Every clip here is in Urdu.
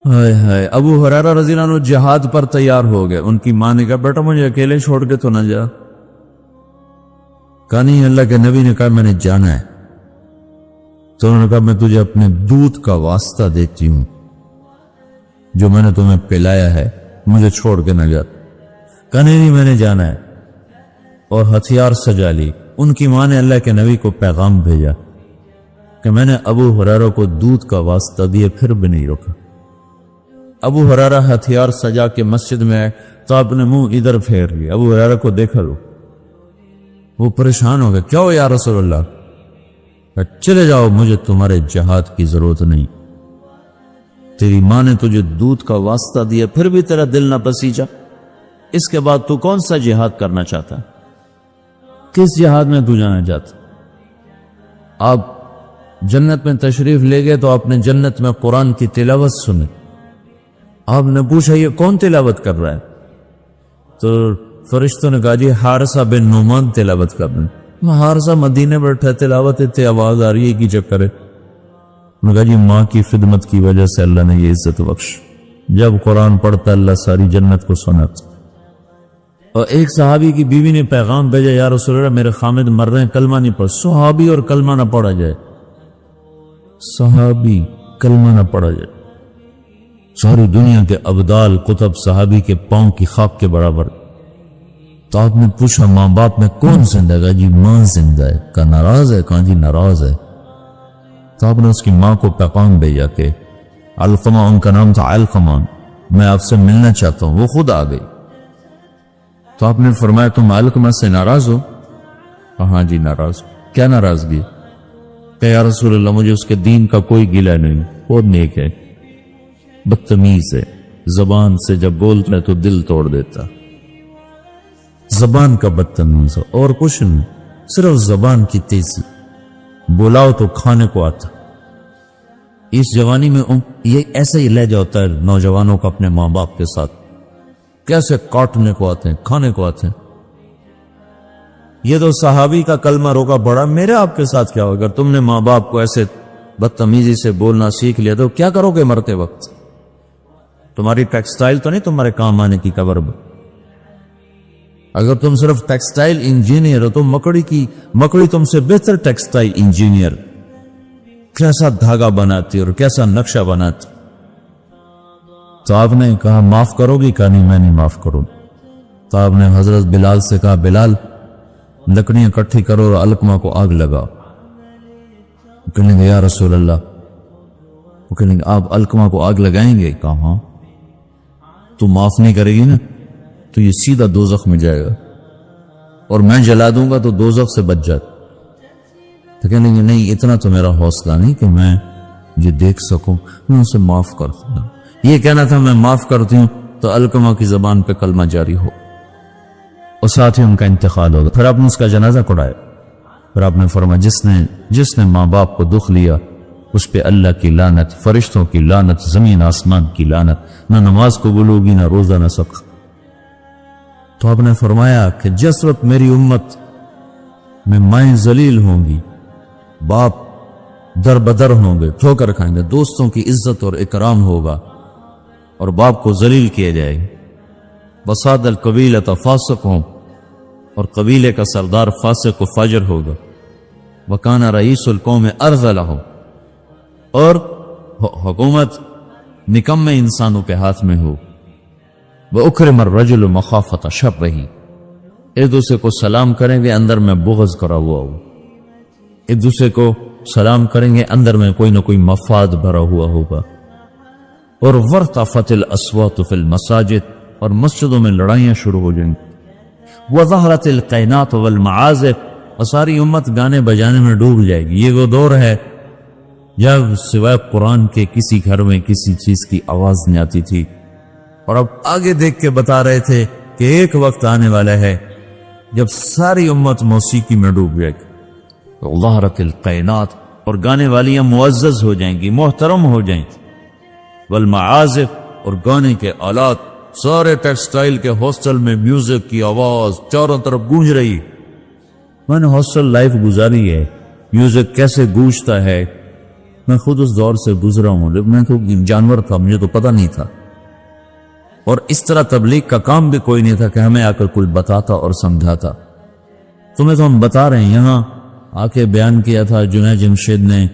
ہائے ہائے، ابو ہریرہ رضی اللہ عنہ جہاد پر تیار ہو گئے. ان کی ماں نے کہا بیٹا مجھے اکیلے چھوڑ کے تو نہ جا. کہا نہیں، اللہ کے نبی نے کہا میں نے جانا ہے. تو انہوں نے کہا میں تجھے اپنے دودھ کا واسطہ دیتی ہوں جو میں نے تمہیں پلایا ہے، مجھے چھوڑ کے نہ جا. کہا نہیں میں نے جانا ہے، اور ہتھیار سجا لی. ان کی ماں نے اللہ کے نبی کو پیغام بھیجا کہ میں نے ابو ہریرہ کو دودھ کا واسطہ دیے پھر بھی نہیں رکا. ابو ہریرہ ہتھیار سجا کے مسجد میں آئے تو آپ نے منہ ادھر پھیر لیا. ابو ہریرہ کو دیکھا لو، وہ پریشان ہو گئے. کیا ہو یا رسول اللہ؟ کہ چلے جاؤ، مجھے تمہارے جہاد کی ضرورت نہیں. تیری ماں نے تجھے دودھ کا واسطہ دیا پھر بھی تیرا دل نہ پسیجا، اس کے بعد تو کون سا جہاد کرنا چاہتا؟ کس جہاد میں تو جانا چاہتا؟ آپ جنت میں تشریف لے گئے تو آپ نے جنت میں قرآن کی تلاوت سنی. آپ نے پوچھا یہ کون تلاوت کر رہا ہے؟ تو فرشتوں نے کہا جی حارثہ بن نعمان تلاوت کر رہے ہیں. حارثہ مدینے بیٹھا تلاوت اتنے آواز آ رہی ہے کی چکر ہے. انہوں نے کہا جی ماں کی خدمت کی وجہ سے اللہ نے یہ عزت بخش. جب قرآن پڑھتا اللہ ساری جنت کو سناتا. اور ایک صحابی کی بیوی نے پیغام بھیجا یا رسول اللہ میرے خامد مر رہے ہیں، کلمہ نہیں پڑھ. صحابی اور کلمہ نہ پڑھا جائے، صحابی کلمہ نہ پڑھا جائے. ساری دنیا کے ابدال کتب صحابی کے پاؤں کی خاک کے برابر. تو آپ نے پوچھا ماں باپ میں کون زندہ ہے؟ جی ماں زندہ ہے. کہا ناراض ہے؟ کہا جی ناراض ہے. تو آپ نے اس کی ماں کو پیغام بھیجا کہ علقمہ، ان کا نام تھا علقمہ، میں آپ سے ملنا چاہتا ہوں. وہ خود آ گئی. تو آپ نے فرمایا تم علقمہ سے ناراض ہو؟ ہاں جی ناراض. کیا ناراضگی؟ کہ یا رسول اللہ مجھے اس کے دین کا کوئی گلہ نہیں، بہت نیک ہے، بدتمیز ہے، زبان سے جب بولتا ہے تو دل توڑ دیتا. زبان کا بدتمیز ہو اور کچھ نہیں، صرف زبان کی تیزی. بلاؤ تو کھانے کو آتا. اس جوانی میں یہ ایسا ہی لہجہ ہوتا ہے نوجوانوں کا اپنے ماں باپ کے ساتھ، کیسے کاٹنے کو آتے ہیں، کھانے کو آتے ہیں. یہ تو صحابی کا کلمہ روکا پڑا. میرے آپ کے ساتھ کیا ہوگا؟ اگر تم نے ماں باپ کو ایسے بدتمیزی سے بولنا سیکھ لیا تو کیا کرو گے مرتے وقت؟ تمہاری ٹیکسٹائل تو نہیں تمہارے کام آنے کی قبر میں. اگر تم صرف ٹیکسٹائل انجینئر ہو تو مکڑی تم سے بہتر ٹیکسٹائل انجینئر کیسا دھاگا بناتی اور کیسا نقشہ بناتی. تو آپ نے کہا معاف کرو گی؟ کہا نہیں میں نہیں معاف کروں. تو آپ نے حضرت بلال سے کہا بلال لکڑیاں اکٹھی کرو اور علقمہ کو آگ لگاؤ. وہ کہنے گے یا رسول اللہ، وہ کہنے گے آپ علقمہ کو آگ لگائیں گے؟ کہا ہاں. تو معاف نہیں کرے گی نا تو یہ سیدھا دوزخ میں جائے گا، اور میں جلا دوں گا تو دوزخ سے بچ جاتا. تو کہنے گے نہیں اتنا تو میرا حوصلہ نہیں کہ میں یہ دیکھ سکوں، میں اسے معاف کرتا ہوں. یہ کہنا تھا میں معاف کرتی ہوں تو علقمہ کی زبان پہ کلمہ جاری ہو اور ساتھ ہی ان کا انتقال ہوگا. پھر آپ نے اس کا جنازہ کڑایا. پھر آپ نے فرمایا جس نے ماں باپ کو دکھ لیا اس پہ اللہ کی لعنت، فرشتوں کی لعنت، زمین آسمان کی لعنت، نہ نماز قبول ہوگی نہ روزہ نہ سکھ. تو آپ نے فرمایا کہ جس وقت میری امت میں مائیں ذلیل ہوں گی، باپ در بدر ہوں گے، ٹھوکر کھائیں گے، دوستوں کی عزت اور اکرام ہوگا اور باپ کو ذلیل کیا جائے گا. وساد القبیلۃ فاسق ہوں اور قبیلے کا سردار فاسق و فاجر ہوگا. وکان رئیس القوم ارذل ہو اور حکومت نکمے انسانوں کے ہاتھ میں ہو. وَأُكْرِمَ الرَّجُلُ مَخَافَةَ شَرِّهِ، ایک دوسرے کو سلام کریں گے اندر میں بغض کرا ہوا ہو. ایک دوسرے کو سلام کریں گے اندر میں کوئی نہ کوئی مفاد بھرا ہوا ہوگا. اور وَارْتَفَتِ الْأَصْوَاتُ فِي الْمَسَاجِدِ، اور مسجدوں میں لڑائیاں شروع ہو جائیں. وَظَهَرَتِ الْقَيْنَاتُ وَالْمَعَازِفُ، اور ساری امت گانے بجانے میں ڈوب جائے گی. یہ وہ دور ہے جب سوائے قرآن کے کسی گھر میں کسی چیز کی آواز نہیں آتی تھی. اور اب آگے دیکھ کے بتا رہے تھے کہ ایک وقت آنے والا ہے جب ساری امت موسیقی میں ڈوب جائے گی. ظہرت القینات، اور گانے والیاں معزز ہو جائیں گی، محترم ہو جائیں گی. والمعازف، اور گانے کے آلات، سارے ٹیکسٹائل کے ہاسٹل میں میوزک کی آواز چاروں طرف گونج رہی. میں نے ہاسٹل لائف گزاری ہے، میوزک کیسے گونجتا ہے میں خود اس دور سے گزرا ہوں، جب میں تو جانور تھا، مجھے تو پتہ نہیں تھا، اور اس طرح تبلیغ کا کام بھی کوئی نہیں تھا کہ ہمیں آ کر کچھ بتاتا اور سمجھاتا۔ تمہیں تو ہم بتا رہے ہیں، یہاں آ کے بیان کیا تھا جنید جمشید نے،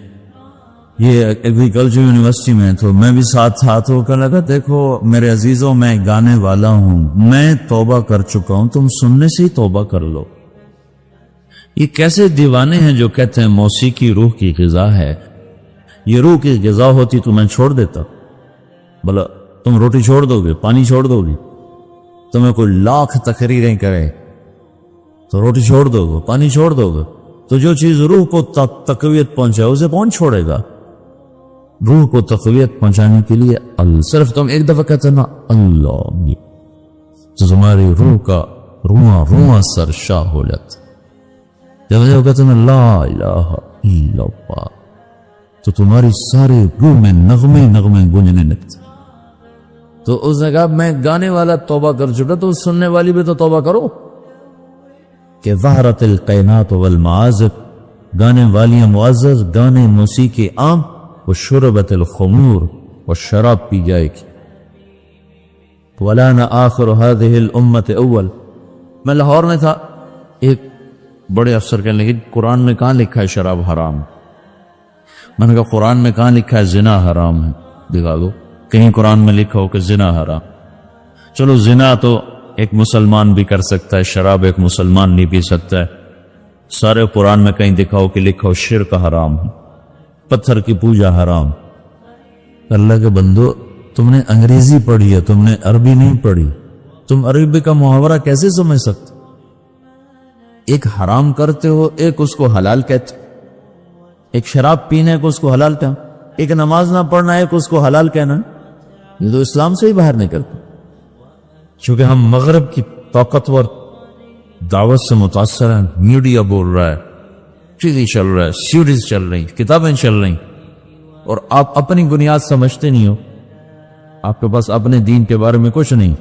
یہ ایگریکلچر یونیورسٹی میں، تو میں بھی ساتھ تھا، تو کہنے لگا دیکھو میرے عزیزوں، میں گانے والا ہوں، میں توبہ کر چکا ہوں، تم سننے سے ہی توبہ کر لو۔ یہ کیسے دیوانے ہیں جو کہتے ہیں موسیقی روح کی غذا ہے؟ یہ روح کی غذا ہوتی تو میں چھوڑ دیتا، بلا تم روٹی چھوڑ دو گے، پانی چھوڑ دو گے، تمہیں کوئی لاکھ تقریریں کرے تو روٹی چھوڑ دو گے، پانی چھوڑ دو گے، تو جو چیز روح کو تقویت پہنچائے اسے کون چھوڑے گا؟ روح کو تقویت پہنچانے کے لیے صرف تم ایک دفعہ کہتے نا اللہ، تو تمہاری روح کا رواں رواں سرشار ہو جاتا۔ جب کہتے ہیں لا الہ الا اللہ، تو تمہاری ساری روح میں نغمے نغمے گونجنے لگتے۔ تو اس نے کہا میں گانے والا توبہ کر چکا، تو سننے والی بھی تو توبہ کرو کہ ظہرت القینات والمعازف، گانے والیاں معزز، گانے موسیقی عام، وشربت الخمور، والشراب پی جائے گی۔ وَلَانَ آخر هذه الْأُمَّةِ اول، میں لاہور میں تھا، ایک بڑے افسر کہنے لگے قرآن میں کہاں لکھا ہے شراب حرام؟ میں نے کہا قرآن میں کہاں لکھا ہے زنا حرام ہے؟ دکھا دو کہیں قرآن میں لکھا ہو کہ زنا حرام۔ چلو زنا تو ایک مسلمان بھی کر سکتا ہے، شراب ایک مسلمان نہیں پی سکتا ہے، سارے قرآن میں کہیں دکھاؤ کہ لکھا ہو شرک حرام ہے، پتھر کی پوجا حرام۔ اللہ کے بندو، تم نے انگریزی پڑھی ہے، تم نے عربی نہیں پڑھی، تم عربی کا محاورہ کیسے سمجھ سکتے؟ ایک حرام کرتے ہو، ایک اس کو حلال کہتے، ایک شراب پینے کو اس کو حلال کہنا، ایک نماز نہ پڑھنا ایک اس کو حلال کہنا، یہ تو اسلام سے ہی باہر نکلتے۔ چونکہ ہم مغرب کی طاقتور دعوت سے متاثر ہیں، میڈیا بول رہا ہے، ٹی وی چل رہا ہے، سیریز چل رہی، کتابیں چل رہی، اور آپ اپنی بنیاد سمجھتے نہیں ہو، آپ کے پاس اپنے دین کے بارے میں کچھ نہیں۔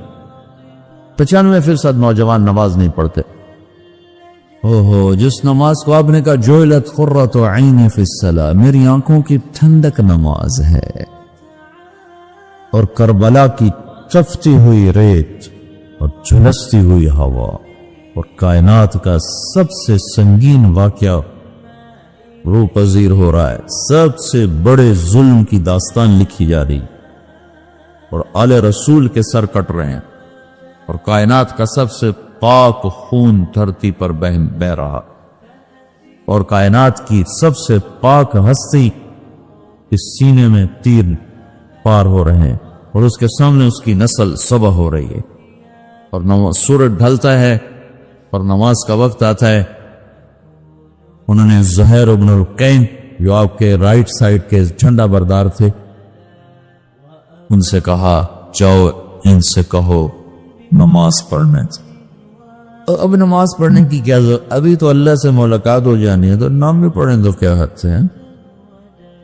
95% نوجوان نماز نہیں پڑھتے۔ جس نماز کو آپ نے کہا جعلت قرۃ عینی فی الصلاۃ، میری آنکھوں کی ٹھنڈک نماز ہے، اور کربلا کی چفتی ہوئی ریت اور جھلستی ہوئی ہوا اور کائنات کا سب سے سنگین واقعہ روح پذیر ہو رہا ہے، سب سے بڑے ظلم کی داستان لکھی جا رہی، اور آل رسول کے سر کٹ رہے ہیں، اور کائنات کا سب سے پاک خون دھرتی پر بہ رہا، اور کائنات کی سب سے پاک ہستی اس سینے میں تیر پار ہو رہے ہیں، اور اس کے سامنے اس کی نسل صبح ہو رہی ہے، اور سورج ڈھلتا ہے اور نماز کا وقت آتا ہے۔ انہوں نے زہیر ابن القین جو آپ کے رائٹ سائڈ کے جھنڈا بردار تھے، ان سے کہا جاؤ ان سے کہو نماز پڑھنے۔ اب نماز پڑھنے کی کیا ضرورت؟ ابھی تو اللہ سے ملاقات ہو جانی ہے، تو نام بھی پڑھیں تو کیا حد سے ہیں؟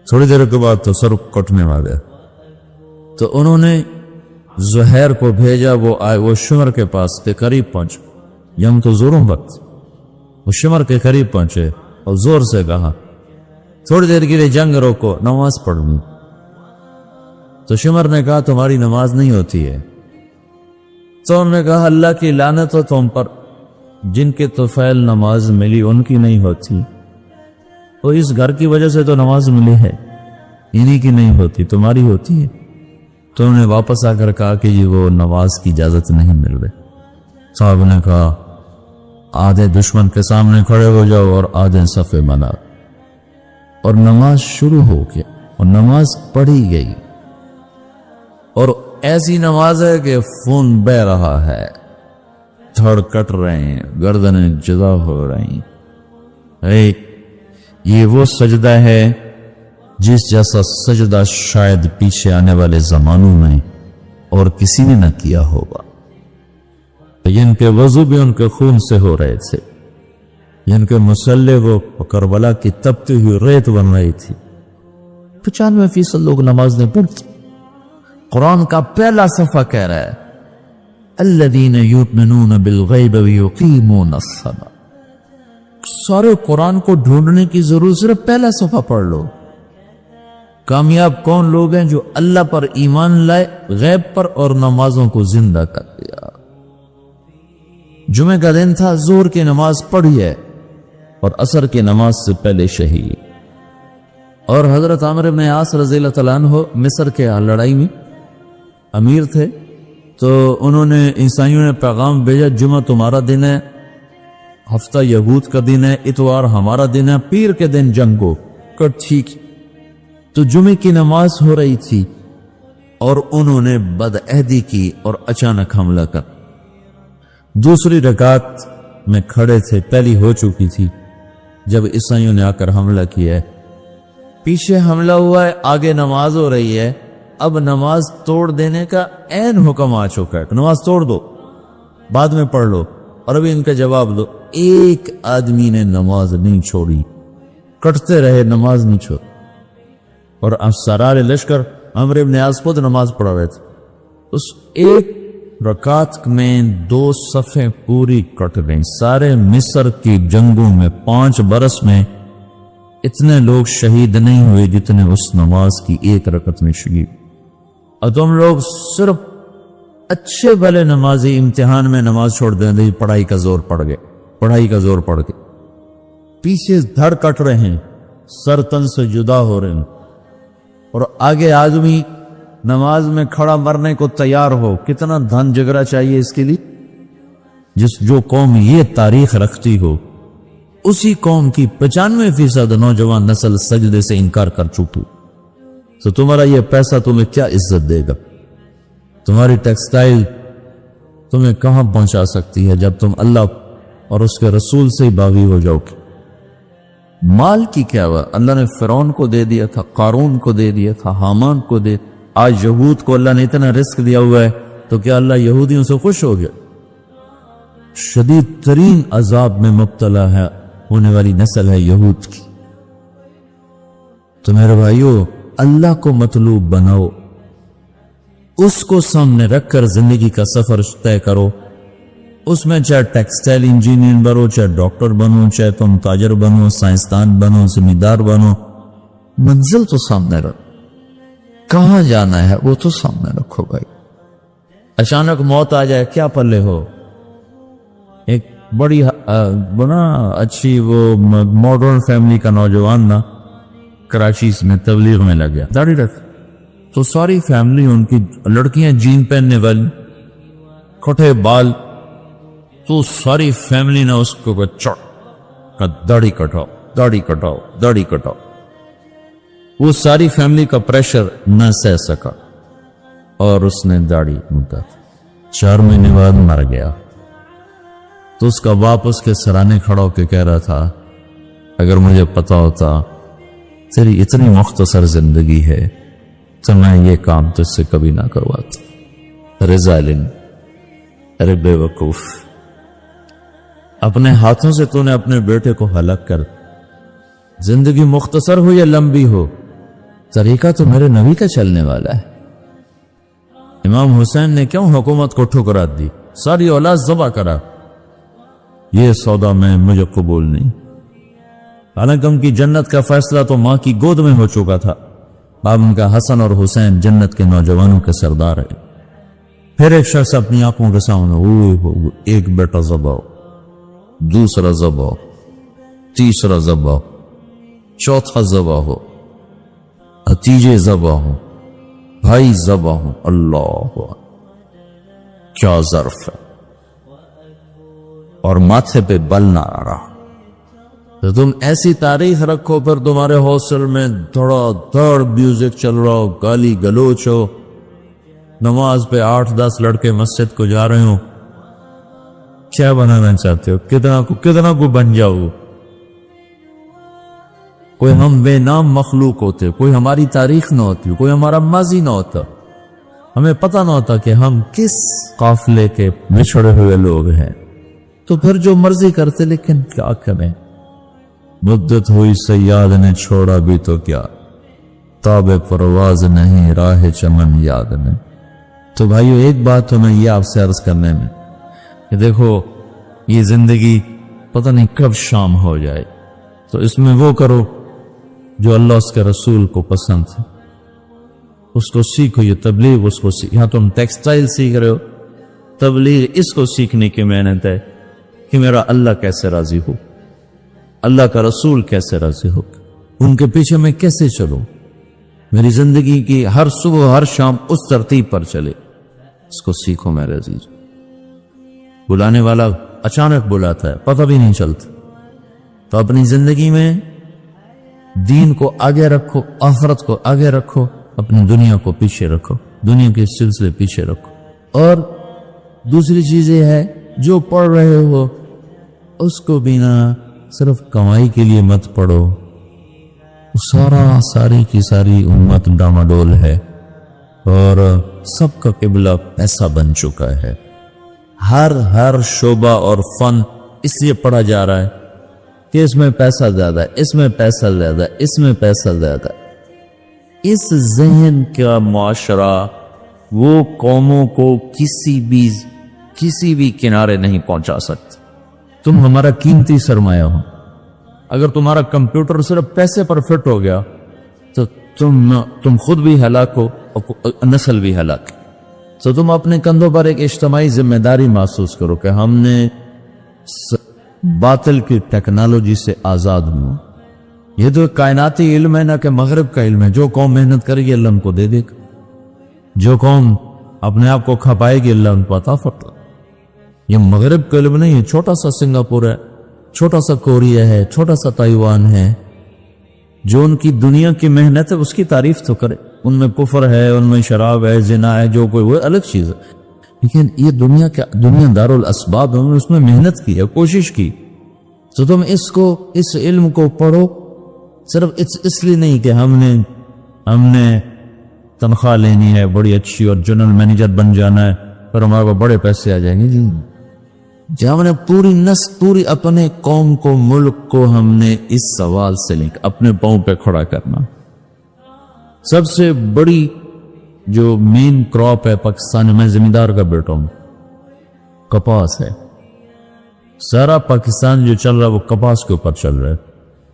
تھوڑی دیر کے بعد تو سر کٹنے والے۔ تو انہوں نے زہیر کو بھیجا، وہ آئے، وہ شمر کے پاس کے قریب پہنچ، یم تو زوروں وقت، وہ شمر کے قریب پہنچے اور زور سے کہا تھوڑی دیر کے لیے جنگ روکو، نماز پڑھنی۔ تو شمر نے کہا تمہاری نماز نہیں ہوتی ہے۔ تو انہوں نے کہا اللہ کی لعنت ہو تم پر، جن کے طفیل نماز ملی ان کی نہیں ہوتی، تو اس گھر کی وجہ سے تو نماز ملی ہے، انہی کی نہیں ہوتی، تمہاری ہوتی ہے۔ تو انہوں نے واپس آ کر کہا کہ یہ وہ نماز کی اجازت نہیں مل رہی۔ صاحب نے کہا آدھے دشمن کے سامنے کھڑے ہو جاؤ اور آدھے صفے بنا، اور نماز شروع ہو گیا اور نماز پڑھی گئی، اور ایسی نماز ہے کہ خون بہ رہا ہے، دھڑ کٹ رہے ہیں، گردنیں جدا ہو رہی ہیں۔ یہ وہ سجدہ ہے جس جیسا سجدہ شاید پیچھے آنے والے زمانوں میں اور کسی نے نہ کیا ہوگا۔ جن کے وضو بھی ان کے خون سے ہو رہے تھے، جن کے مسلح وہ کربلا کی تپتی ہوئی ریت بن رہی تھی۔ 95% لوگ نماز نہیں پڑھتے۔ قرآن کا پہلا صفحہ کہہ رہا ہے الذین یؤمنون بالغیب ویقیمون الصلاۃ۔ سارے قرآن کو ڈھونڈنے کی ضرورت، صرف پہلا صفحہ پڑھ لو۔ کامیاب کون لوگ ہیں؟ جو اللہ پر ایمان لائے، غیب پر، اور نمازوں کو زندہ کر دیا۔ جمعہ کا دن تھا، ظہر کی نماز پڑھی ہے اور عصر کی نماز سے پہلے شہید۔ اور حضرت عامر بن عاص رضی اللہ تعالیٰ عنہ مصر کے لڑائی میں امیر تھے، تو انہوں نے عیسائیوں نے پیغام بھیجا جمعہ تمہارا دن ہے، ہفتہ یہود کا دن ہے، اتوار ہمارا دن ہے، پیر کے دن جنگ ہو کر ٹھیک۔ تو جمعے کی نماز ہو رہی تھی اور انہوں نے بدعہدی کی اور اچانک حملہ کر، دوسری رکعت میں کھڑے تھے، پہلی ہو چکی تھی جب عیسائیوں نے آ کر حملہ کیا ہے، پیچھے حملہ ہوا ہے، آگے نماز ہو رہی ہے، اب نماز توڑ دینے کا عین حکم آ چکا ہے، نماز توڑ دو، بعد میں پڑھ لو، اور ابھی ان کا جواب دو۔ ایک آدمی نے نماز نہیں چھوڑی، کٹتے رہے، نماز نہیں چھوڑی، اور سرار لشکر عمرو بن عاص خود نماز پڑھ رہے تھے، اس ایک رکعت میں 2 صفیں پوری کٹ گئیں۔ سارے مصر کی جنگوں میں 5 برس میں اتنے لوگ شہید نہیں ہوئے جتنے اس نماز کی ایک رکعت میں شہید۔ اور تم لوگ صرف اچھے بھلے نمازی امتحان میں نماز چھوڑ دیں گے، پڑھائی کا زور پڑ گئے، پڑھائی کا زور پڑ گئے، پیچھے دھڑ کٹ رہے ہیں، سر تن سے جدا ہو رہے ہیں، اور آگے آدمی نماز میں کھڑا مرنے کو تیار ہو۔ کتنا دھن جگرا چاہیے اس کے لیے؟ جو قوم یہ تاریخ رکھتی ہو، اسی قوم کی 95% نوجوان نسل سجدے سے انکار کر چکی، تو تمہارا یہ پیسہ تمہیں کیا عزت دے گا؟ تمہاری ٹیکسٹائل تمہیں کہاں پہنچا سکتی ہے جب تم اللہ اور اس کے رسول سے ہی باغی ہو جاؤ گے؟ مال کی کیا ہوا؟ اللہ نے فرعون کو دے دیا تھا، قارون کو دے دیا تھا، حامان کو دے، آج یہود کو اللہ نے اتنا رزق دیا ہوا ہے، تو کیا اللہ یہودیوں سے خوش ہو گیا؟ شدید ترین عذاب میں مبتلا ہے ہونے والی نسل ہے یہود کی۔ تو میرے بھائیو، اللہ کو مطلوب بناؤ، اس کو سامنے رکھ کر زندگی کا سفر طے کرو، اس میں چاہے ٹیکسٹائل انجینئر بنو، چاہے ڈاکٹر بنو، چاہے تم تاجر بنو، سائنسدان بنو، زمیندار بنو، منزل تو سامنے رکھو، کہاں جانا ہے وہ تو سامنے رکھو بھائی۔ اچانک موت آ جائے کیا پلے ہو؟ ایک بڑی بنا اچھی وہ ماڈرن فیملی کا نوجوان نا کراچی میں تبلیغ میں لگ گیا، داڑھی رکھ، تو ساری فیملی ان کی لڑکیاں جین پہننے والی، کھٹے بال، تو ساری فیملی نے اس کو چڑ داڑھی کٹاؤ، داڑھی کٹاؤ، داڑھی کٹاؤ۔ وہ ساری فیملی کا پریشر نہ سہ سکا اور اس نے داڑھی مڈا، 4 مہینے بعد مر گیا۔ تو اس کا باپ اس کے سرانے کھڑا ہو کے کہہ رہا تھا، اگر مجھے پتا ہوتا تیری اتنی مختصر زندگی ہے تو میں یہ کام تجھ سے کبھی نہ کرواتا۔ رضالن، ارے بے وقوف، اپنے ہاتھوں سے تو نے اپنے بیٹے کو ہلاک کر، زندگی مختصر ہو یا لمبی ہو، طریقہ تو میرے نبی کا چلنے والا ہے۔ امام حسین نے کیوں حکومت کو ٹھکرا دی؟ ساری اولاد ذبح کرا، یہ سودا میں مجھے قبول نہیں۔ حالانکہ ان کی جنت کا فیصلہ تو ماں کی گود میں ہو چکا تھا، اب ان کا حسن اور حسین جنت کے نوجوانوں کے سردار ہے۔ پھر ایک شخص اپنی آنکھوں کے سامنے، ایک بیٹا ذبح ہو، دوسرا ذبح ہو، تیسرا ذبح ہو، چوتھا ذبح ہو، بھتیجے ذبح ہو، بھائی ذبح ہو، اللہ کیا ظرف ہے، اور ماتھے پہ بل نہ آ رہا۔ تو تم ایسی تاریخ رکھو، پھر تمہارے ہاسٹل میں تھوڑا دھڑ میوزک چل رہا ہو، گالی گلوچ ہو، نماز پہ 8-10 لڑکے مسجد کو جا رہے ہو، کیا بنانا چاہتے ہو؟ کتنا کو بن جاؤ؟ کوئی ہم بے نام مخلوق ہوتے، کوئی ہماری تاریخ نہ ہوتی، کوئی ہمارا ماضی نہ ہوتا، ہمیں پتہ نہ ہوتا کہ ہم کس قافلے کے بچھڑے ہوئے لوگ ہیں، تو پھر جو مرضی کرتے، لیکن کیا کریں؟ مدت ہوئی سیاد نے چھوڑا بھی تو کیا، تاب پرواز نہیں راہ چمن یاد نہیں۔ تو بھائیو، ایک بات تو میں یہ آپ سے عرض کرنے میں کہ دیکھو، یہ زندگی پتہ نہیں کب شام ہو جائے، تو اس میں وہ کرو جو اللہ اس کے رسول کو پسند ہے، اس کو سیکھو. یہ تبلیغ اس کو یہاں تم ٹیکسٹائل سیکھ رہے ہو, تبلیغ اس کو سیکھنے کی محنت ہے کہ میرا اللہ کیسے راضی ہو, اللہ کا رسول کیسے راضی ہو, ان کے پیچھے میں کیسے چلوں, میری زندگی کی ہر صبح ہر شام اس ترتیب پر چلے. اس کو سیکھو میرے عزیز. بلانے والا اچانک بلاتا ہے, پتہ بھی نہیں چلتا. تو اپنی زندگی میں دین کو آگے رکھو, آخرت کو آگے رکھو, اپنی دنیا کو پیچھے رکھو, دنیا کے سلسلے پیچھے رکھو. اور دوسری چیز یہ ہے, جو پڑھ رہے ہو اس کو بھی نہ صرف کمائی کے لیے مت پڑھو. ساری کی ساری امت ڈاماڈول ہے اور سب کا قبلہ پیسہ بن چکا ہے. ہر شعبہ اور فن اس لیے پڑھا جا رہا ہے کہ اس میں پیسہ زیادہ ہے, اس میں پیسہ زیادہ ہے, اس میں پیسہ زیادہ ہے. اس ذہن کا معاشرہ وہ قوموں کو کسی بھی کنارے نہیں پہنچا سکتا. تم ہمارا قیمتی سرمایہ ہو. اگر تمہارا کمپیوٹر صرف پیسے پر فٹ ہو گیا تو تم خود بھی ہلاک ہو اور نسل بھی ہلاک. تو تم اپنے کندھوں پر ایک اجتماعی ذمہ داری محسوس کرو کہ ہم نے باطل کی ٹیکنالوجی سے آزاد ہوں. یہ تو کائناتی علم ہے, نہ کہ مغرب کا علم ہے. جو قوم محنت کرے گی اللہ ان کو دے دے گا, جو قوم اپنے آپ کو کھپائے گی اللہ ان کو عطا فرمائے. یہ مغرب کا علم نہیں ہے. چھوٹا سا سنگاپور ہے, چھوٹا سا کوریا ہے, چھوٹا سا تائیوان ہے. جو ان کی دنیا کی محنت ہے اس کی تعریف تو کرے. ان میں کفر ہے, ان میں شراب ہے, زنا ہے, جو کوئی وہ الگ چیز ہے. لیکن یہ دنیا دار الاسباب ہے, اس میں محنت کی ہے, کوشش کی. تو تم اس علم کو پڑھو صرف اس لیے نہیں کہ ہم نے تنخواہ لینی ہے بڑی اچھی اور جنرل مینیجر بن جانا ہے پھر ہمارے کو بڑے پیسے آ جائیں گے. جب ہم نے پوری اپنے قوم کو, ملک کو ہم نے اس سوال سے لے کر اپنے پاؤں پہ کھڑا کرنا. سب سے بڑی جو مین کراپ ہے پاکستان میں, زمیندار کا بیٹا ہوں, کپاس ہے. سارا پاکستان جو چل رہا ہے وہ کپاس کے اوپر چل رہا ہے,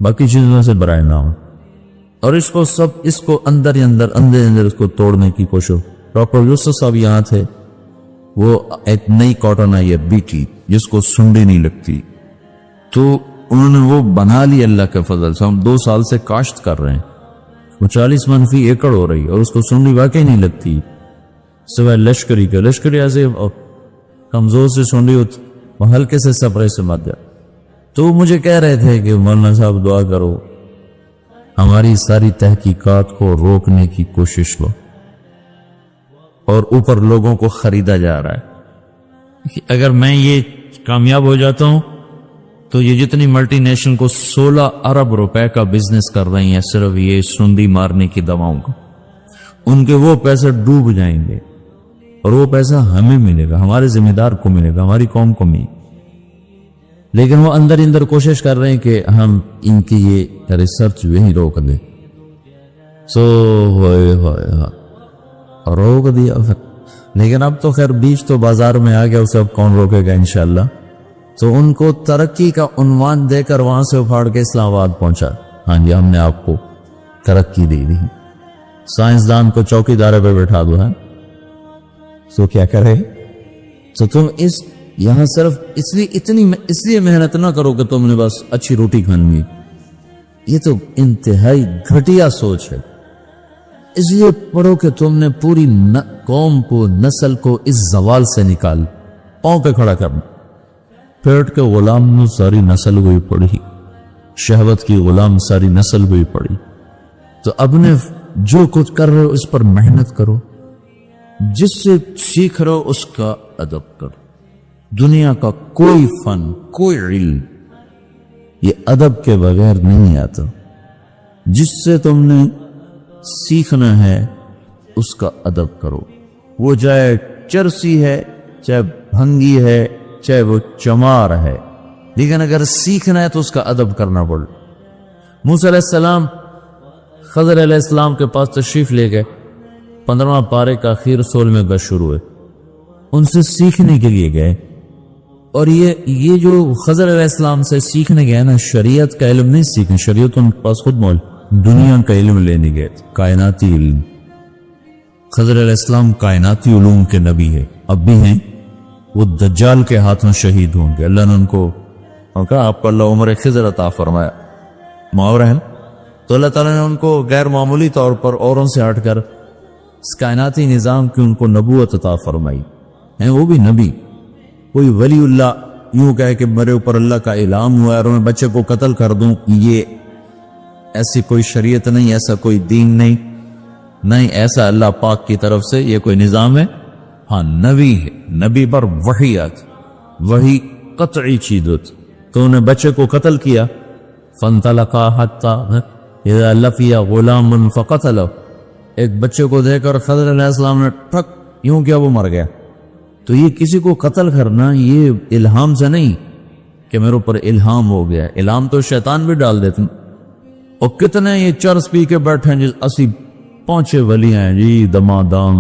باقی چیزوں سے برائے نہ ہو. اور اس کو اندر اس کو توڑنے کی کوشش. ڈاکٹر یوسف صاحب یہاں تھے, وہ ایک نئی کاٹن آئی ہے بیٹی جس کو سنڈی نہیں لگتی, تو انہوں نے وہ بنا لی اللہ کے فضل سے. ہم 2 سال سے کاشت کر رہے ہیں, وہ 40 من فی ایکڑ ہو رہی اور اس کو سنڈی واقعی نہیں لگتی سوائے لشکری ایسے کمزور سے سنڈی ہوتی, وہ ہلکے سے سپرے سے مت جائے. تو وہ مجھے کہہ رہے تھے کہ مولانا صاحب دعا کرو, ہماری ساری تحقیقات کو روکنے کی کوشش ہو, اور اوپر لوگوں کو خریدا جا رہا ہے کہ اگر میں یہ کامیاب ہو جاتا ہوں تو یہ جتنی ملٹی نیشنل کو 16 ارب روپے کا بزنس کر رہی ہیں صرف یہ سنڈی مارنے کی دواؤں کو, ان کے وہ پیسے ڈوب جائیں گے اور وہ پیسہ ہمیں ملے گا, ہمارے ذمہ دار کو ملے گا, ہماری قوم کو ملے گا. لیکن وہ اندر کوشش کر رہے ہیں کہ ہم ان کی یہ ریسرچ یہی روک دیں. روک دیا. لیکن اب تو خیر بیج تو بازار میں آ گیا, اسے اب کون روکے گا انشاءاللہ. تو ان کو ترقی کا عنوان دے کر وہاں سے اپھاڑ کے اسلام آباد پہنچا. ہاں جی, ہم نے آپ کو ترقی دے دی. سائنسدان کو چوکی دارے پہ بٹھا دو ہے تو کیا کرے. تو تم یہاں صرف اس لیے محنت نہ کرو کہ تم نے بس اچھی روٹی کھانی. یہ تو انتہائی گھٹیا سوچ ہے. اس لیے پڑھو کہ تم نے پوری قوم کو, نسل کو اس زوال سے نکال, پاؤں پہ کھڑا کرنا. پیٹ کے غلام نے ساری نسل ہوئی پڑھی, شہوت کی غلام ساری نسل ہوئی پڑھی. تو اب نے جو کچھ کر رہے ہو اس پر محنت کرو, جس سے سیکھ رہے ہو اس کا ادب کرو. دنیا کا کوئی فن, کوئی علم یہ ادب کے بغیر نہیں آتا. جس سے تم نے سیکھنا ہے اس کا ادب کرو. وہ چاہے چرسی ہے, چاہے بھنگی ہے, چاہے وہ چمار ہے, لیکن اگر سیکھنا ہے تو اس کا ادب کرنا پڑے. موسیٰ علیہ السلام خضر علیہ السلام کے پاس تشریف لے گئے, 15واں پارے کا آخر سول میں گشت شروع ہوئے. ان سے سیکھنے کے لیے گئے, اور یہ جو خضر علیہ السلام سے سیکھنے گئے نا, شریعت کا علم نہیں سیکھنے, شریعت ان کے پاس خود دنیا کا علم لینے گئے, کائناتی علم. خضر علیہ السلام کائناتی علوم کے نبی ہے، اب بھی ہیں، وہ دجال کے ہاتھوں شہید ہوں گے، اللہ نے ان کو کہا آپ کو اللہ عمر خضر عطا فرمایا، معاور ہے، تو اللہ تعالیٰ نے ان کو غیر معمولی طور پر اوروں سے ہٹ کر اس کائناتی نظام کی ان کو نبوت عطا فرمائی ہیں، وہ بھی نبی، کوئی ولی اللہ یوں کہے کہ میرے اوپر اللہ کا الہام ہوا ہے اور میں بچے کو قتل کر دوں، یہ ایسی کوئی شریعت نہیں، ایسا کوئی دین نہیں ایسا اللہ پاک کی طرف سے یہ کوئی نظام ہے، ہاں نبی ہے، نبی پر وحی آتی، وحی قطعی چیز ہوتی، تو انہیں بچے کو قتل کیا، فانطلقا حتی اذا لقی غلام فقتلہ، ایک بچے کو دے کر خضر علیہ السلام نے ٹھک یوں کیا، وہ مر گیا۔ تو یہ کسی کو قتل کرنا یہ الہام سے نہیں کہ میرے اوپر الہام ہو گیا، الہام تو شیطان بھی ڈال دیتے ہیں، اور کتنے یہ چرس پی کے بیٹھے ہیں جس اسی پہنچے ولی ہیں جی، دمادان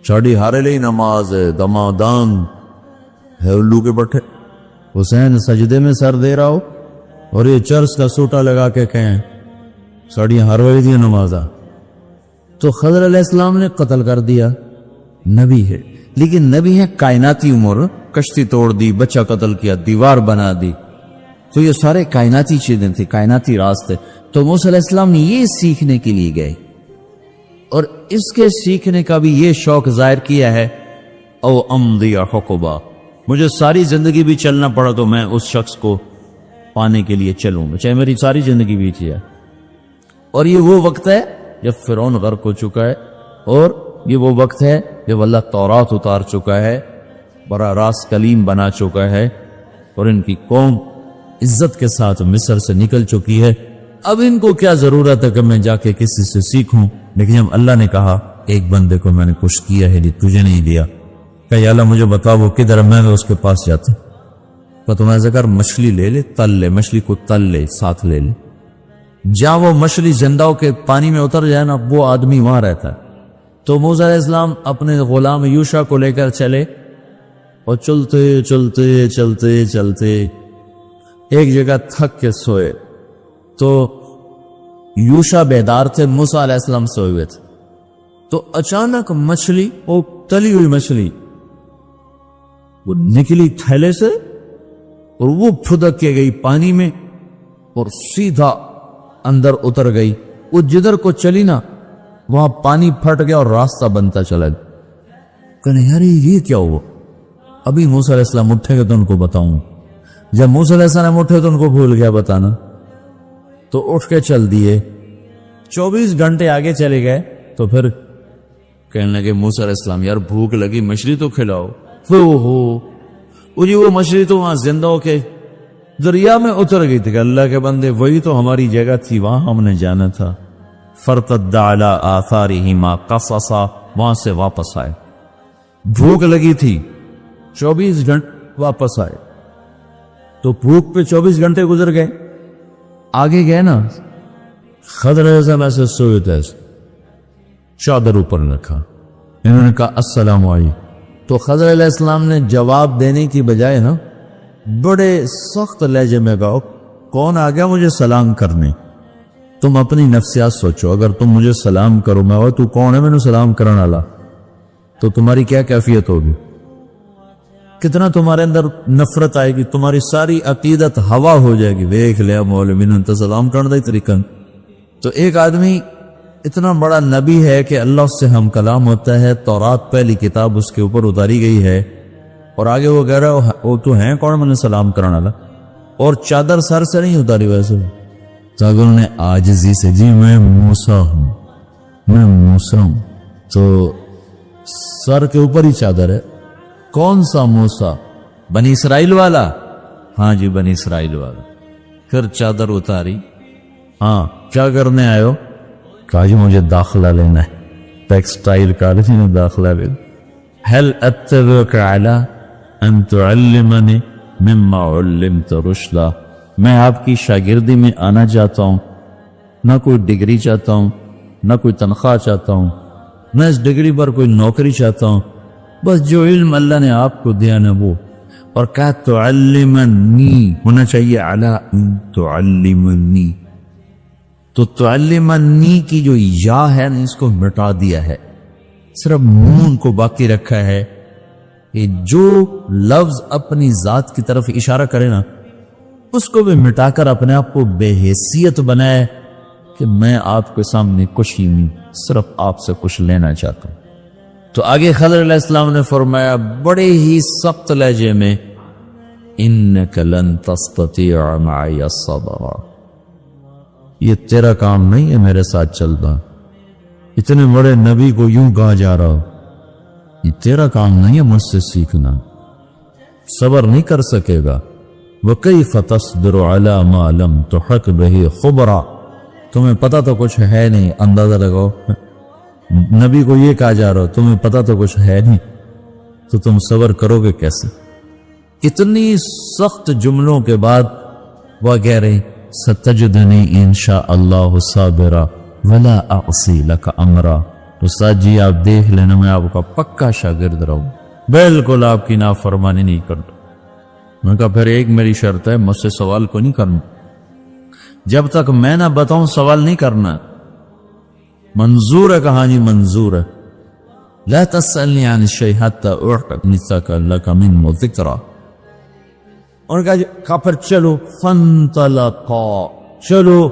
چاڑی ہارے لئی نماز ہے، دمادان ہے الو کے بیٹھے، حسین سجدے میں سر دے رہا ہو اور یہ چرس کا سوٹا لگا کے کہیں ساڑی ہر ولی دی نماز آ، تو خضر علیہ السلام نے قتل کر دیا، نبی ہے، لیکن نبی ہے کائناتی امور، کشتی توڑ دی، بچہ قتل کیا، دیوار بنا دی، تو یہ سارے کائناتی چیزیں تھی، کائناتی راستے، تو موسیٰ علیہ السلام نے یہ سیکھنے کے لیے گئے، اور اس کے سیکھنے کا بھی یہ شوق ظاہر کیا ہے، او امضی حقبا، مجھے ساری زندگی بھی چلنا پڑا تو میں اس شخص کو پانے کے لیے چلوں گا، چاہے میری ساری زندگی بیتی ہے۔ اور یہ وہ وقت ہے جب فرعون غرق ہو چکا ہے، اور یہ وہ وقت ہے جب اللہ تورات اتار چکا ہے، براہ راست کلیم بنا چکا ہے، اور ان کی قوم عزت کے ساتھ مصر سے نکل چکی ہے، اب ان کو کیا ضرورت ہے کہ میں جا کے کسی سے سیکھوں، لیکن جب اللہ نے کہا ایک بندے کو میں نے کچھ کیا ہے تجھے نہیں دیا، کہ یا اللہ مجھے بتاؤ وہ کدھر، میں اس کے پاس جاتا ہوں، تو تمہیں ذکر مچھلی لے لے، تل لے، مچھلی کو تل لے، ساتھ لے لے، جہاں وہ مچھلی زندہ ہو کے پانی میں اتر جائے نا وہ آدمی وہاں رہتا ہے۔ تو موسیٰ علیہ السلام اپنے غلام یوشع کو لے کر چلے، اور چلتے چلتے چلتے چلتے ایک جگہ تھک کے سوئے، تو یوشع بیدار تھے، موسیٰ علیہ السلام سوئے ہوئے تھے، تو اچانک مچھلی، وہ تلی ہوئی مچھلی، وہ نکلی تھیلے سے اور وہ پھدک کے گئی پانی میں اور سیدھا اندر اتر گئی، وہ جدھر کو چلی نا وہاں پانی پھٹ گیا اور راستہ بنتا چلا، کہنے یار یہ کیا ہوا، ابھی موسیٰ علیہ السلام اٹھے گا تو ان کو بتاؤں، جب موسیٰ علیہ السلام اٹھے تو ان کو بھول گیا بتانا، تو اٹھ کے چل دیے، 24 گھنٹے آگے چلے گئے، تو پھر کہنے لگے موسیٰ علیہ السلام یار بھوک لگی، مچھلی تو کھلاؤ، وہ مچھلی تو وہاں زندہ ہو کے دریا میں اتر گئی تھی، کہ اللہ کے بندے وہی تو ہماری جگہ تھی، وہاں ہم نے جانا تھا، فرتد علی آثارہما قصصا، وہاں سے واپس آئے، بھوک لگی تھی 24 گھنٹے واپس آئے، تو بھوک پہ 24 گھنٹے گزر گئے، آگے گئے نا، خضر علیہ السلام ایسے سوئے تھے، چادر اوپر رکھا، انہوں نے کہا السلام علیکم، تو خضر علیہ السلام نے جواب دینے کی بجائے نا بڑے سخت لہجے میں کہا کون آ گیا مجھے سلام کرنے، تم اپنی نفسیات سوچو، اگر تم مجھے سلام کرو، میں وہ تو کون ہے میں نے سلام کرنے والا، تو تمہاری کیا کیفیت ہوگی، کتنا تمہارے اندر نفرت آئے گی، تمہاری ساری عقیدت ہوا ہو جائے گی، دیکھ لیا مولوی نے سلام کرنے دا طریقہ۔ تو ایک آدمی اتنا بڑا نبی ہے کہ اللہ اس سے ہم کلام ہوتا ہے، تورات پہلی کتاب اس کے اوپر اتاری گئی ہے، اور آگے وہ کہہ رہا ہے وہ تو ہیں کون میں نے سلام کرنے والا، اور چادر سر سے نہیں اتاری ویسے، تو اگر انہوں نے عاجزی سے جی میں موسیٰ ہوں، میں موسیٰ ہوں، تو سر کے اوپر ہی چادر ہے، کون سا موسیٰ، بنی اسرائیل والا، ہاں جی بنی اسرائیل والا، پھر چادر اتاری، ہاں کیا کرنے آئے ہو، کہا جی مجھے داخلہ لینا ہے، ٹیکسٹائل کالج میں داخلہ لینا، هل اتبعك على ان تعلمني مما علمت رشدا، میں آپ کی شاگردی میں آنا چاہتا ہوں، نہ کوئی ڈگری چاہتا ہوں، نہ کوئی تنخواہ چاہتا ہوں، نہ اس ڈگری پر کوئی نوکری چاہتا ہوں، بس جو علم اللہ نے آپ کو دیا نا وہ، اور کہا تعلمنی ہونا چاہیے علی ان تعلمنی، تو تعلمنی کی جو یا ہے اس کو مٹا دیا ہے، صرف نون کو باقی رکھا ہے کہ جو لفظ اپنی ذات کی طرف اشارہ کرے نا اس کو بھی مٹا کر اپنے آپ کو بے حیثیت بنائے کہ میں آپ کے سامنے کچھ ہی نہیں، صرف آپ سے کچھ لینا چاہتا ہوں۔ تو آگے خضر علیہ السلام نے فرمایا بڑے ہی سخت لہجے میں، انک لن تستطیع معی الصبر، یہ تیرا کام نہیں ہے میرے ساتھ چلتا، اتنے بڑے نبی کو یوں کہا جا رہا ہو، یہ تیرا کام نہیں ہے مجھ سے سیکھنا، صبر نہیں کر سکے گا۔ وَكَيْفَ تَصْبِرُ عَلَى مَا لَمْ تُحِطْ بِهِ خُبْرًا، تمہیں پتہ تو کچھ ہے نہیں، اندازہ لگاؤ، نبی کو یہ کہا جا رہا ہو تمہیں پتہ تو کچھ ہے نہیں، تو تم صبر کرو گے کیسے؟ اتنی سخت جملوں کے بعد وہ کہہ رہے سَتَجِدُنِي إِن شَاءَ اللَّهُ صَابِرًا وَلَا أَعْصِي لَكَ أَمْرًا۔ استاد جی آپ دیکھ لینا میں آپ کا پکا شاگرد رہوں، بالکل آپ کی نافرمانی نہیں کرتا۔ میں نے کہا پھر ایک میری شرط ہے، مجھ سے سوال کو نہیں کرنا، جب تک میں نہ بتاؤں سوال نہیں کرنا۔ منظور ہے کہانی، منظور ہے۔ لا تسألنی عن الشیء حتی احدث لک منہ ذکرا۔ اور کہا پھر چلو، فانطلقا، چلو۔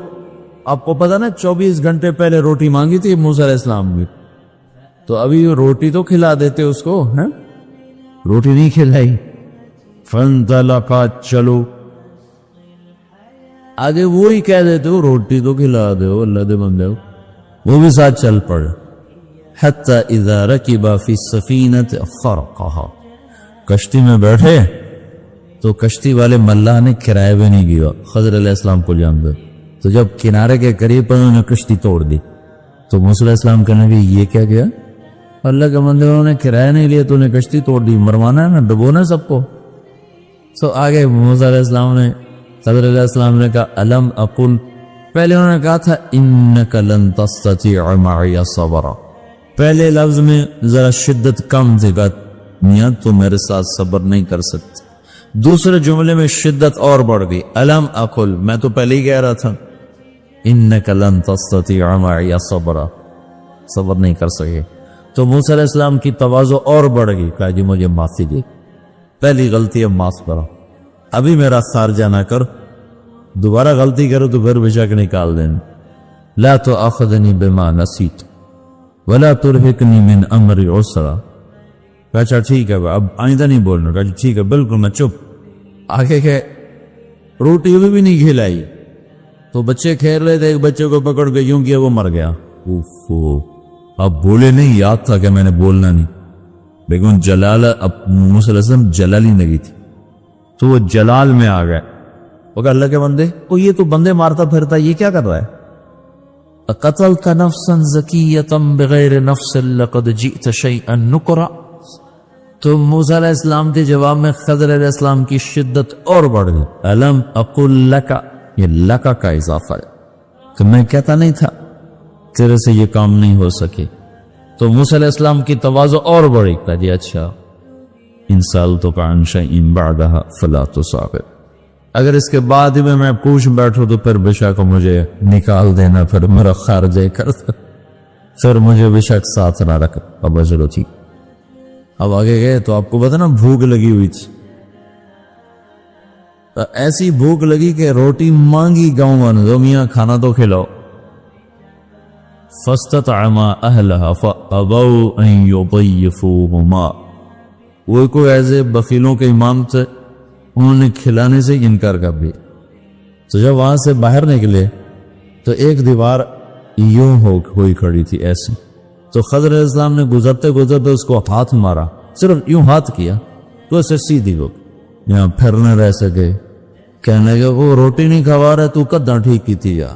آپ کو پتا نا 24 گھنٹے پہلے روٹی مانگی تھی موسیٰ علیہ السلام بھی، تو ابھی روٹی تو کھلا دیتے اس کو، ہے روٹی نہیں کھلائی۔ فانطلقا، چلو۔ آگے وہی کہہ دیتے ہو روٹی تو کھلا دے ہو اللہ دے بندے ہو، وہ بھی ساتھ چل پڑے۔ حتی اذا رکبا فی السفینۃ فرقہا، کشتی میں بیٹھے تو کشتی والے ملاح نے کرایہ بھی نہیں کیا، خضر علیہ السلام کو جان دے، تو جب کنارے کے قریب پر انہوں نے کشتی توڑ دی تو موسیٰ علیہ السلام کہنے کہ یہ کیا گیا، اللہ کے بندے انہوں نے کرایہ نہیں لیا تو انہیں کشتی توڑ دی، مروانا ہے نا، ڈبونا ہے سب کو۔ تو آگے موسیٰ علیہ السلام نے، خضر علیہ السلام نے کہا الم اقل، پہلے انہوں نے کہا تھا انک لن تستطیع معی صبرا، پہلے لفظ میں ذرا شدت کم تھی، میاں تو میرے ساتھ صبر نہیں کر سکتے۔ دوسرے جملے میں شدت اور بڑھ گئی، الم اقل، میں تو پہلے ہی کہہ رہا تھا انک لن تستطیع معی صبرا، صبر نہیں کر سکے۔ تو موسیٰ علیہ السلام کی تواضع اور بڑھ گئی، کہا جی مجھے معافی دی، پہلی غلطی اب معاف کرو، ابھی میرا خارجہ نہ کر، دوبارہ غلطی کرو تو پھر بے شک نکال دینا۔ لا تؤاخذنی بما نسیت ولا ترہقنی من امری عسرا، کہا اچھا ٹھیک ہے اب آئندہ نہیں بولنا، کہا ٹھیک ہے بالکل میں چپ۔ آگے کہ روٹی بھی نہیں کھلائی تو بچے کھیل رہے تھے، ایک بچے کو پکڑ کے یوں کیا وہ مر گیا، اوفو، اب بولے نہیں، یاد تھا کہ میں نے بولنا نہیں، لیکن جلال، اب موسیٰ علیہ السلام جلالی لگی تھی تو وہ جلال میں آ گئے، وہ کہا اللہ کے بندے، وہ یہ تو بندے مارتا پھرتا، یہ کیا کر رہا ہے؟ اقتلت نفسا زکیتا بغیر نفس لقد جئت شیئا نکرا۔ تو موسیٰ علیہ السلام کے جواب میں خضر علیہ السلام کی شدت اور بڑھ گئی، الم اقل لکا، یہ لکا کا اضافہ ہے کہ میں کہتا نہیں تھا تیرے سے یہ کام نہیں ہو سکے۔ تو موسیٰ علیہ السلام کی تواضع اور بڑھی، کہا جی اچھا ان سألتک عن شیء بعدها فلا تصعب، اگر اس کے بعد میں پوچھ بیٹھوں تو پھر بے شک مجھے نکال دینا، پھر میرا خارجہ کر دے، پھر مجھے بے شک ساتھ نہ رکھ۔ اب چلو ٹھیک، اب آگے گئے تو آپ کو پتا نا بھوک لگی ہوئی تھی، ایسی بھوک لگی کہ روٹی مانگی گاؤں والوں، تو میاں کھانا تو کھلاؤ۔ فاستطعما اہلہا فابوا ان یضیفوہما، وہ کوئی ایسے بخیلوں کے امام تھے، انہوں نے کھلانے سے انکار کر دیا۔ تو جب وہاں سے باہر نکلے تو ایک دیوار یوں ہوئی کھڑی تھی ایسی، تو خضر علیہ السلام نے گزرتے گزرتے اس کو ہاتھ مارا، صرف یوں ہاتھ کیا تو اسے سیدھی ہو یہاں پھر نہ رہ سکے، کہنے لگے وہ روٹی نہیں کھوا رہا تو قدر ٹھیک کی تھی، یا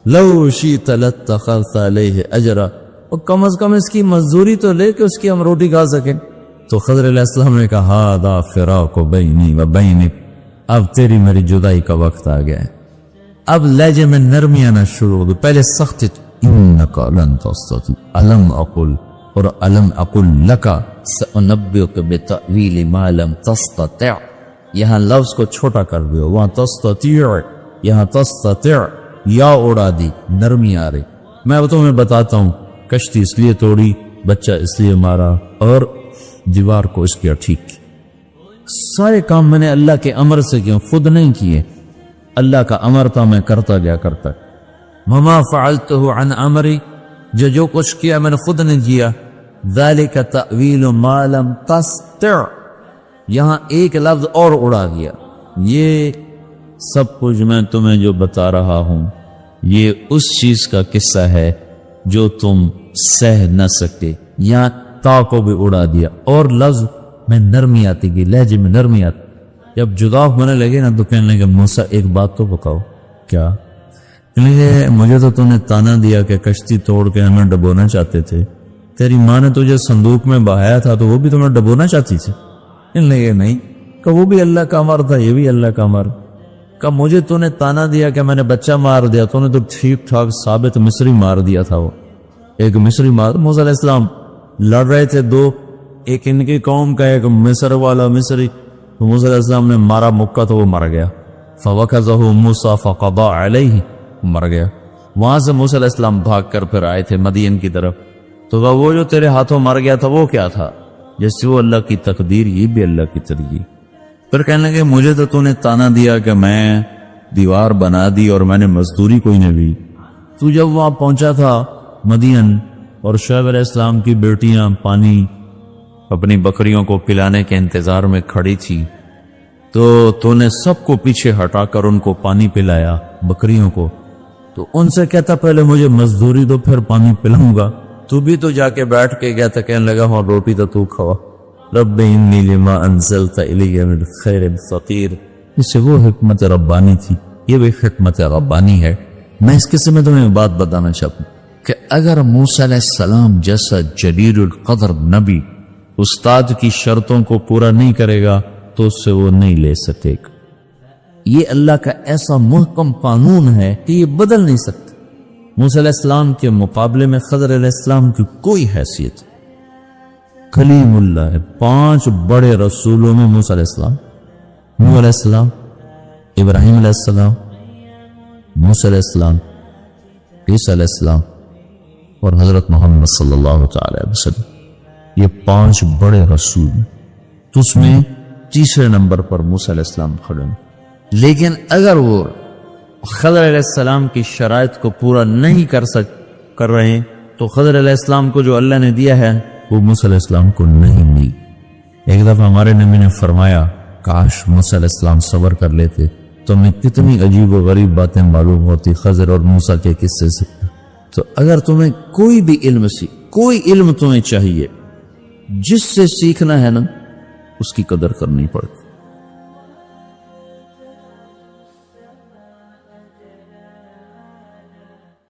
لو شئت لاتخذت علیہ اجرا، اور کم از کم اس کی مزدوری تو لے کہ اس کی ہم روٹی کھا سکیں۔ تو خضر علیہ السلام نے کہا ہذا فراق بینی و بینک، اب تیری میری جدائی کا وقت آ گیا ہے۔ اب لہجے میں نرمی آنا شروع ہو گئی، پہلے سخت انک لن تستطیع، الم اقل، اور الم اقل لک سأنبئک بتأویل ما لم تستطع، یہاں لفظ کو چھوٹا کر دیو، وہاں تستطیع، یہاں تستطع، یا اڑا دی، نرمی آ رہی۔ میں اب تمہیں بتاتا ہوں، کشتی اس لیے توڑی بچہ اس لیے مارا اور دیوار کو اس کیا ٹھیک کیا. سارے کام میں نے اللہ کے امر سے کیوں، خود نہیں کیے. اللہ کا امر تھا، میں کرتا گیا کرتا. وما فعلته عن امری، جو کچھ کیا میں نے خود نہیں کیا. ذالک تأویل ما لم تستطع، یہاں ایک لفظ اور اڑا دیا. یہ سب کچھ میں تمہیں جو بتا رہا ہوں یہ اس چیز کا قصہ ہے جو تم سہ نہ سکتے. یہاں تا کو بھی اڑا دیا. اور لفظ میں نرمی آتی گئی، لہجے میں نرمی آتی. جب جدا ہونے لگے نا تو کہنے لگے موسیٰ ایک بات تو بتاؤ. کیا؟ کہنے لگے مجھے تو نے تانا دیا کہ کشتی توڑ کے ہمیں ڈبونا چاہتے تھے، تیری ماں نے تجھے صندوق میں بہایا تھا تو وہ بھی تمہیں ڈبونا چاہتی تھی. کہنے لگے نہیں. کہ وہ بھی اللہ کا امر تھا، یہ بھی اللہ کا امر. کہ مجھے تو نے تانا دیا کہ میں نے بچہ مار دیا، تو نے تو ٹھیک ٹھاک ثابت مصری مار دیا تھا. وہ ایک مصری مار، موسیٰ علیہ السلام لڑ رہے تھے دو، ایک ان کی قوم کا ایک مصر والا مصری، تو موسیٰ علیہ السلام نے مارا مکہ تو وہ مر گیا. فَوَكَزَهُ مُوسَىٰ فَقَضَىٰ عَلَيْهِ، مر گیا. وہاں سے موسیٰ علیہ السلام بھاگ کر پھر آئے تھے مدین کی طرف. تو وہ جو تیرے ہاتھوں مر گیا تھا وہ کیا تھا؟ جیسے وہ اللہ کی تقدیر، یہ بھی اللہ کی تقدیر. پھر کہنے لگے مجھے تو نے تانا دیا کہ میں دیوار بنا دی اور میں نے مزدوری کوئی نہیں دی. تو جب وہاں پہنچا تھا مدین اور شعیب علیہ السلام کی بیٹیاں پانی اپنی بکریوں کو پلانے کے انتظار میں کھڑی تھی، تو نے سب کو پیچھے ہٹا کر ان کو پانی پلایا بکریوں کو. تو ان سے کہتا پہلے مجھے مزدوری دو پھر پانی پلاؤں گا. تو بھی تو جا کے بیٹھ کے گیا تھا، کہنے لگا ہاں روٹی تو کھوا. رب انی لما انزلت الی من خیر فقیر. اس سے وہ حکمت ربانی تھی، یہ بھی حکمت ربانی ہے. میں اس قصے میں تمہیں بات بتانا چاہتا ہوں کہ اگر موسیٰ علیہ السلام جیسا جلیل القدر نبی استاد کی شرطوں کو پورا نہیں کرے گا تو اس سے وہ نہیں لے سکے گا. یہ اللہ کا ایسا محکم قانون ہے کہ یہ بدل نہیں سکتے. موسیٰ علیہ السلام کے مقابلے میں خضر علیہ السلام کی کوئی حیثیت. کلیم اللہ ہے. 5 بڑے رسولوں میں موسیٰ علیہ السلام، نوح علیہ السلام، ابراہیم علیہ السلام، موسیٰ علیہ السلام، عیسیٰ علیہ السلام اور حضرت محمد صلی اللہ تعالی علیہ وسلم، یہ 5 بڑے رسول. تو اس میں تیسرے نمبر پر موسیٰ علیہ السلام کھڑے ہیں. لیکن اگر وہ خضر علیہ السلام کی شرائط کو پورا نہیں کر رہے ہیں تو خضر علیہ السلام کو جو اللہ نے دیا ہے وہ موسیٰ علیہ السلام کو نہیں ملی. ایک دفعہ ہمارے نبی نے فرمایا کاش موسیٰ علیہ السلام صبر کر لیتے تو ہمیں کتنی عجیب و غریب باتیں معلوم ہوتی خضر اور موسیٰ کے قصے سے. تو اگر تمہیں کوئی بھی کوئی علم تمہیں چاہیے، جس سے سیکھنا ہے نا اس کی قدر کرنی پڑتی.